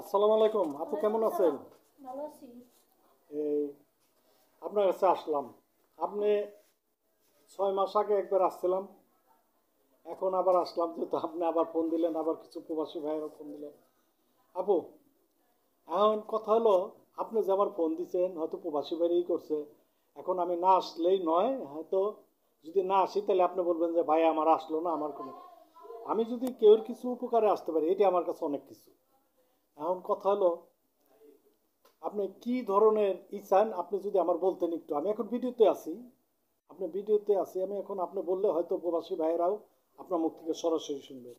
আসসালামু আলাইকুম আপু, কেমন আছেন? ভালো আছি। এই আপনার কাছে আসলাম। আপনি 6 মাস আগে একবার আসছিলাম, এখন আবার আসলাম, যেহেতু আপনি আবার ফোন দিলেন, আবার কিছু প্রবাসী ভাইয়েরও ফোন দিলেন। আপু, এখন কথা হলো, আপনি যে আমার ফোন দিচ্ছেন হয়তো প্রবাসী ভাইয়েরই করছে। এখন আমি না আসলেই নয়, হয়তো যদি না আসি তাহলে আপনি বলবেন যে ভাই আমার আসলো না, আমার কোনো, আমি যদি কেউর কিছু উপকারে আসতে পারি এটি আমার কাছে অনেক কিছু। এখন কথা হলো, আপনি কি ধরনের চান আপনি যদি আমার বলতেন একটু। আমি এখন ভিডিওতে আছি, আপনি ভিডিওতে আছি, আমি এখন আপনি বললে হয়তো প্রবাসী ভাইয়েরাও আপনার মুখ থেকে সরাসরি শুনবে।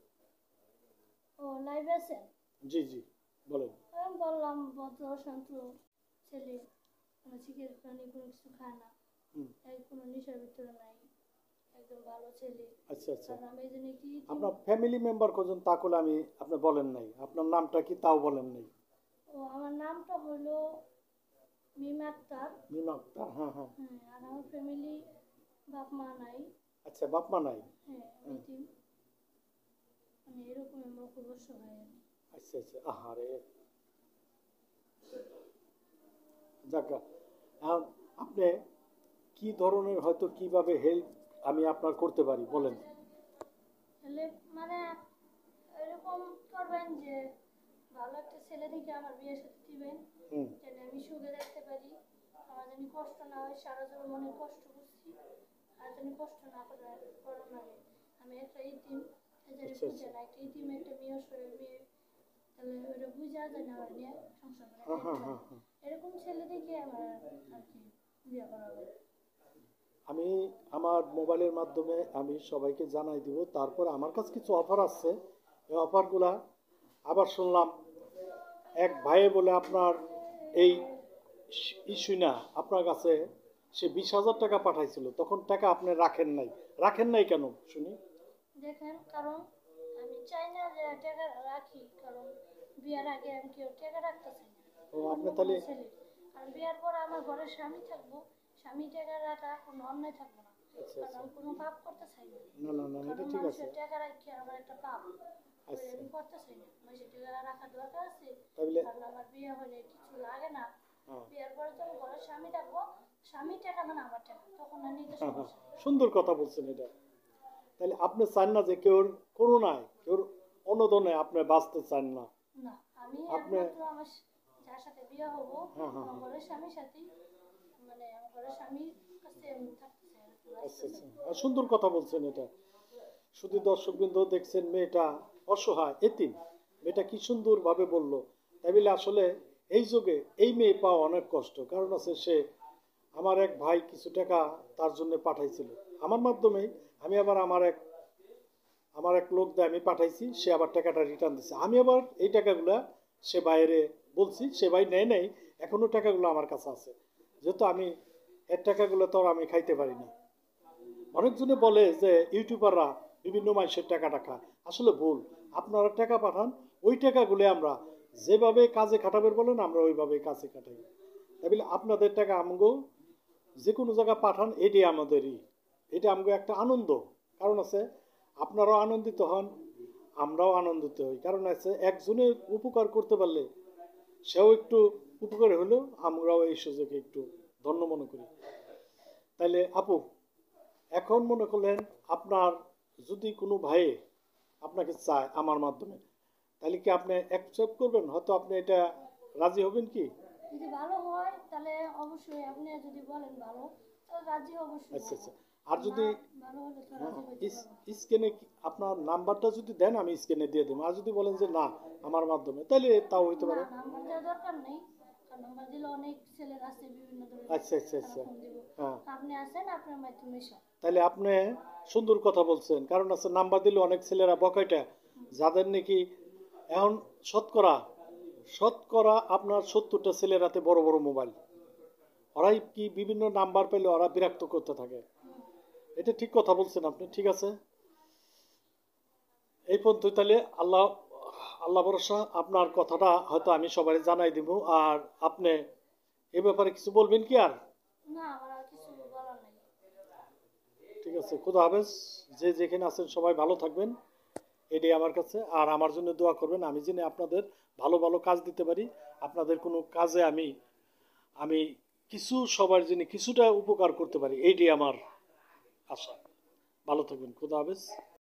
ও লাইভে আছেন? জি জি, বলেন। আমি বললাম ভদ্র শান্ত ছেলে, কোনো সিগারেট পানি কোনো কিছু খায় না, হুম। এই কোনো নেশার ভিতরে নাই, একদম ভালো ছেলে। আচ্ছা আচ্ছা, কারণ আমি এই জন্য কি আপনার ফ্যামিলি মেম্বার কজন তা করলে আমি, আপনি বলেন নাই আপনার নামটা কি তাও বলেন নাই। ও আমার নামটা হলো মিম আক্তার। মিম আক্তার, হ্যাঁ হ্যাঁ। হ্যাঁ, আর আমার ফ্যামিলি বাপ মা নাই। আচ্ছা, বাপ মা নাই। হ্যাঁ, হুম। এতিম, মানে এরকম আমরা খুব অসহায় আর কি। আচ্ছা আচ্ছা, আহারে, যাক। এখন আপনি কি ধরনের হয়তো কিভাবে হেল্প আমি আপনার করতে পারি বলেন। তাহলে মানে এরকম করবেন যে ভালো একটা ছেলে দেখে আমার বিয়ের সাথে দিবেন, হুম। যেন আমি সুখে থাকতে পারি, আমার যেন কষ্ট না হয়, সারা জীবন মনে কষ্ট করছি, আর যেন কষ্ট না করে করো লাগে। আমি একটা ইতিম, এই যেন আচ্ছা বুঝে আচ্ছা, না, একটা ইতিম একটা মেয়ে সরে মেয়ে, তাহলে ওটা বুঝা যায় না আমার নিয়ে সংসার করে হ্যাঁ খাইতে হ্যাঁ পারে। হ্যাঁ হ্যাঁ। এরকম ছেলে দেখে আমার আর কি বিয়ে করা হবে। আমি আমার মোবাইলের মাধ্যমে আমি সবাইকে জানাই দিব, তারপর আমার কাছে কিছু অফার আছে। এই অফারগুলা আবার শুনলাম এক ভাইয়ে বলে আপনার এই ইস্যু না, আপনার কাছে সে 20,000 টাকা পাঠাইছিল, তখন টাকা আপনি রাখেন নাই। রাখেন নাই কেন শুনি। দেখেন, কারণ আমি চাই না যে টাকা রাখি, কারণ বিয়ার আগে আমি কেউ টাকা রাখতে চাই না ও অন্য আপনি কোনো তাহলে, ছেলে। কারণ বিয়ার পর আমার ঘরে স্বামী থাকবো, স্বামী টাকা রাখা কোনো অন্যায় থাকবো না। আচ্ছা কারণ আচ্ছা, আমি কোনো পাপ করতে চাই না। না না না, এটা কারণ ঠিক আছে। মানুষের টাকা রাখি আমার একটা পাপ, ওই আচ্ছা, আমি করতে চাই না। মানুষের টাকা রাখার দরকার আছে, তাহলে কারণ আমার বিয়ে হলে কিছু লাগে না। হ্যাঁ বিয়ার পরে যখন ঘরে স্বামী থাকবো, স্বামীর টাকা মানে আমার টাকা, তখন আর নিতে হ্যাঁ হ্যাঁ, সমস্যা নেই। সুন্দর কথা বলছেন এটা। তাহলে আপনি চান না যে কেউর করুণায়, কেউর অনুদনে আপনি বাঁচতে চান না। না, আমি আপনি, একমাত্র আমার যার সাথে বিয়ে হবো, হ্যাঁ হ্যাঁ আমার হ্যাঁ, ঘরের স্বামীর সাথেই, মানে আমার ঘরের স্বামীর কাছে আমি থাকতে চাই আর কি, আচ্ছা বাঁচতে আচ্ছা, চাই। সুন্দর কথা বলছেন এটা। শুধু দর্শকবৃন্দ দেখছেন, মেয়েটা অসহায় এতিম, মেয়েটা কি সুন্দর ভাবে বললো। তাই বলে আসলে এই যুগে এই মেয়ে পাওয়া অনেক কষ্ট, কারণ আছে সে, আমার এক ভাই কিছু টাকা তার জন্য পাঠাইছিল আমার মাধ্যমে, আমি আবার আমার এক লোক দিয়ে আমি পাঠাইছি, সে আবার টাকাটা রিটার্ন দিচ্ছে, আমি আবার এই টাকাগুলা সে বাইরে বলছি, সে ভাই নেয় নেই, এখনো টাকাগুলো আমার কাছে আছে, যেহেতু আমি এর টাকাগুলো তো আর আমি খাইতে পারি না। অনেকজনে বলে যে ইউটিউবাররা বিভিন্ন মানুষের টাকা টাকা, আসলে ভুল। আপনারা টাকা পাঠান, ওই টাকাগুলো আমরা যেভাবে কাজে খাটাবেন বলেন আমরা ওইভাবে কাজে খাটাই। তাই বলে আপনাদের টাকা আমগো যে কোনো জায়গায় পাঠান, এটি আমাদেরই, এটা আমগো একটা আনন্দ। কারণ আছে, আপনারাও আনন্দিত হন, আমরাও আনন্দিত হই, কারণ আছে একজনের উপকার করতে পারলে সেও একটু উপকার হলেও আমরাও এই সুযোগে একটু ধন্য মনে করি। তাইলে আপু, এখন মনে করলেন আপনার যদি কোনো ভাই আপনাকে চায় আমার মাধ্যমে, তাহলে কি আপনি অ্যাকসেপ্ট করবেন? হয়তো আপনি এটা রাজি হবেন কি? যদি ভালো হয় তাহলে অবশ্যই, আপনি যদি বলেন ভালো, তাহলে রাজি অবশ্যই আচ্ছা হবো। আচ্ছা, আর না যদি, ভালো হলে তো হ্যাঁ, রাজি হইতে পারবো না। স্ক্যানে আপনার নাম্বারটা যদি দেন আমি স্ক্যানে দিয়ে দেবো, আর যদি বলেন যে না আমার মাধ্যমে, তাহলে তাও হইতে না, পারে। নাম্বার দেওয়ার দরকার নেই, কারণ নাম্বার দিলে অনেক ছেলের আছে বিভিন্ন ধরনের, আচ্ছা আচ্ছা তারা আচ্ছা, ফোন দিব। হ্যাঁ, আপনি আসেন, আপনার মাধ্যমে সব। তাহলে আপনি সুন্দর কথা বলছেন, কারণ আছে নাম্বার দিলে অনেক ছেলেরা বকাইটা, যাদের নাকি এখন শতকরা শতকরা আপনার 70টা ছেলের হাতে বড় বড় মোবাইল, ওরাই কি বিভিন্ন নাম্বার পেলে ওরা বিরক্ত করতে থাকে। এটা ঠিক কথা বলছেন আপনি, ঠিক আছে। এই পর্যন্ত তাহলে, আল্লাহ আল্লাহ ভরসা, আপনার কথাটা হয়তো আমি সবাই জানাই দিব। আর আপনি এ ব্যাপারে কিছু বলবেন কি আর? না, আমার আর কিছু বলার নেই। ঠিক আছে, খুদা হাফেজ। যে যেখানে আছেন সবাই ভালো থাকবেন। এটাই আমার কাছে। আর আমার জন্য দোয়া করবেন, আমি যেন আপনাদের ভালো ভালো কাজ দিতে পারি, আপনাদের কোনো কাজে আমি আমি কিছু সবার জন্য কিছুটা উপকার করতে পারি, এইটাই আমার আশা। ভালো থাকবেন, খোদা হাফেজ।